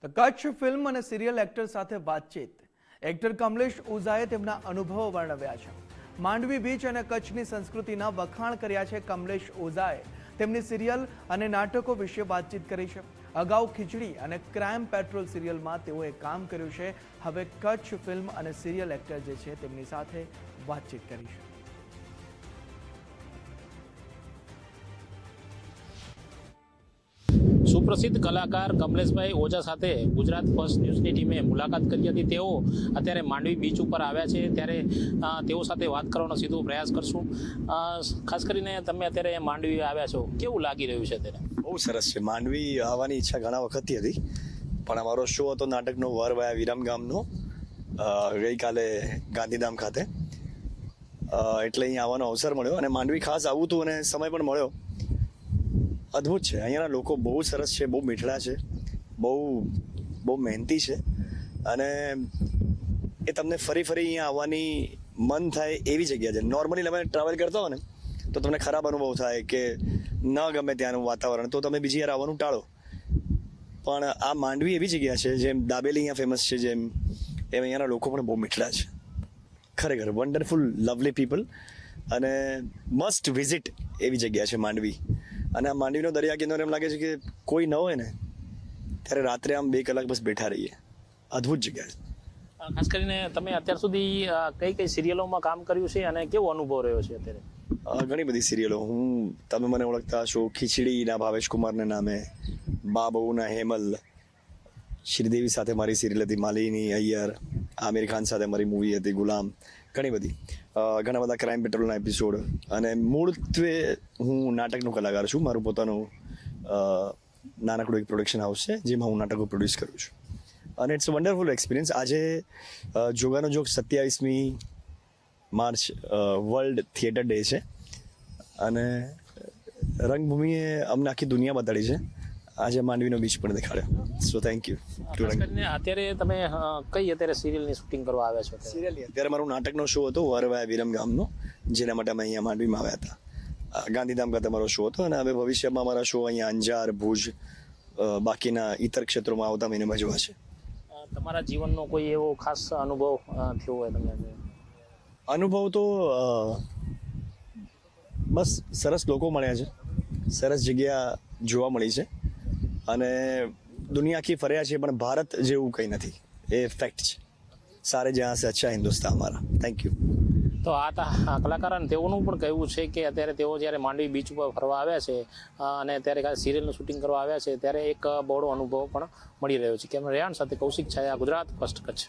Kutch film અને serial actor સાથે વાતચીત. એક્ટર કમલેશ ઓઝાએ તેમના અનુભવો વર્ણવ્યા છે. માંડવી બીચ અને કચ્છની સંસ્કૃતિના વખાણ કર્યા છે. કમલેશ ઓઝાએ તેમની સિરિયલ અને નાટકો વિશે વાતચીત કરી છે. અગાઉ ખીચડી અને ક્રાઇમ પેટ્રોલ સિરિયલમાં તેઓએ કામ કર્યું છે. હવે કચ્છ ફિલ્મ અને સિરિયલ એક્ટર જે છે તેમની સાથે વાતચીત કરી છે. સુપ્રસિદ્ધ કલાકાર કમલેશભાઈ ઓઝા સાથે ગુજરાત ફર્સ્ટ ન્યૂઝની ટીમે મુલાકાત કરી હતી. તેઓ અત્યારે માંડવી બીચ ઉપર આવ્યા છે, ત્યારે તેઓ સાથે વાત કરવાનો સીધો પ્રયાસ કરશું. ખાસ કરીને તમે અત્યારે માંડવી આવ્યા છો, કેવું લાગી રહ્યું છે અત્યારે? બહુ સરસ છે. માંડવી આવવાની ઈચ્છા ઘણા વખતથી હતી, પણ અમારો શો હતો નાટકનો વરવાયા વિરમગામનો ગઈકાલે ગાંધીધામ ખાતે, એટલે અહીંયા આવવાનો અવસર મળ્યો અને માંડવી ખાસ આવું હતું અને સમય પણ મળ્યો. અદ્ભુત છે. અહીંયાના લોકો બહુ સરસ છે, બહુ મીઠડા છે, બહુ મહેનતી છે અને એ તમને ફરી અહીંયા આવવાની મન થાય એવી જગ્યા છે. નોર્મલી તમે ટ્રાવેલ કરતા હો ને તો તમને ખરાબ અનુભવ થાય કે ન ગમે ત્યાંનું વાતાવરણ, તો તમે બીજી યાર આવવાનું ટાળો. પણ આ માંડવી એવી જગ્યા છે, જેમ દાબેલી અહીંયા ફેમસ છે, જેમ અહીંયાના લોકો પણ બહુ મીઠડા છે. ખરેખર વન્ડરફુલ લવલી પીપલ અને મસ્ટ વિઝિટ એવી જગ્યા છે માંડવી. અને આ માંડવીનો દરિયા કિનારો એમ લાગે છે કે કોઈ ન હોય ને ત્યારે રાત્રે આમ 2 કલાક બસ બેઠા રહીએ. અદ્ભુત જગ્યા છે. ખાસ કરીને તમે અત્યાર સુધી કઈ કઈ સિરિયલોમાં કામ કર્યું છે અને કેવો અનુભવ રહ્યો છે અત્યારે? ઘણી બધી સિરિયલો. તમે મને ઓળખતા હશો ખીચડીના ભાવેશ કુમારના નામે, બા બહુના હેમલ, શ્રીદેવી સાથે મારી સિરિયલ હતી માલિની અય્યર, આમિર ખાન સાથે મારી મૂવી હતી ગુલામ, ઘણી બધી, ઘણા બધા ક્રાઇમ પેટ્રોલના એપિસોડ. અને મૂળત્વે હું નાટકનો કલાકાર છું. મારું પોતાનું નાનકડું એક પ્રોડક્શન હાઉસ છે જેમાં હું નાટકો પ્રોડ્યુસ કરું છું અને ઇટ્સ અ વન્ડરફુલ એક્સપિરિયન્સ. આજે જોગાનો જોગ 27મી માર્ચ વર્લ્ડ થિયેટર ડે છે અને રંગભૂમિએ અમને આખી દુનિયા બતાડી છે. આજે માંડવીનો બીચ પણ દેખાડ્યો. So thank you. અત્યારે તમે કઈ અત્યારે સિરિયલની શૂટિંગ કરવા આવ્યા છો? સિરિયલની અત્યારે મારું નાટકનો શો હતો વરવાયા વિરમગામનો, જેના માટે અમે અહીંયા માંડવીમાં આવ્યા હતા. ગાંધીધામ ખાતે મારો શો હતો અને હવે ભવિષ્યમાં અમારા શો અહીંયા અંજાર, ભુજ, બાકીના ઇતર ક્ષેત્રોમાં આવતા મહિને ભજવા છે. તમારા જીવનનો કોઈ એવો ખાસ અનુભવ થયો હોય તમને? અનુભવ તો બસ સરસ લોકો મળ્યા છે, સરસ જગ્યા જોવા મળી છે અને દુનિયા આખી ફર્યા છે, પણ ભારત જેવું કંઈ નથી. એ ફેક્ટ છે. સારે જ્યાં સે અચ્છા હિન્દુસ્તાન હમારા. Thank you. તો આ હતા કલાકાર અને તેઓનું પણ કહેવું છે કે અત્યારે તેઓ જ્યારે માંડવી બીચ ઉપર ફરવા આવ્યા છે અને ત્યારે સિરિયલનું શૂટિંગ કરવા આવ્યા છે, ત્યારે એક બહોળો અનુભવ પણ મળી રહ્યો છે. કેમેરા રેહાન સાથે કૌશિક છાયા, ગુજરાત ફર્સ્ટ કચ્છ.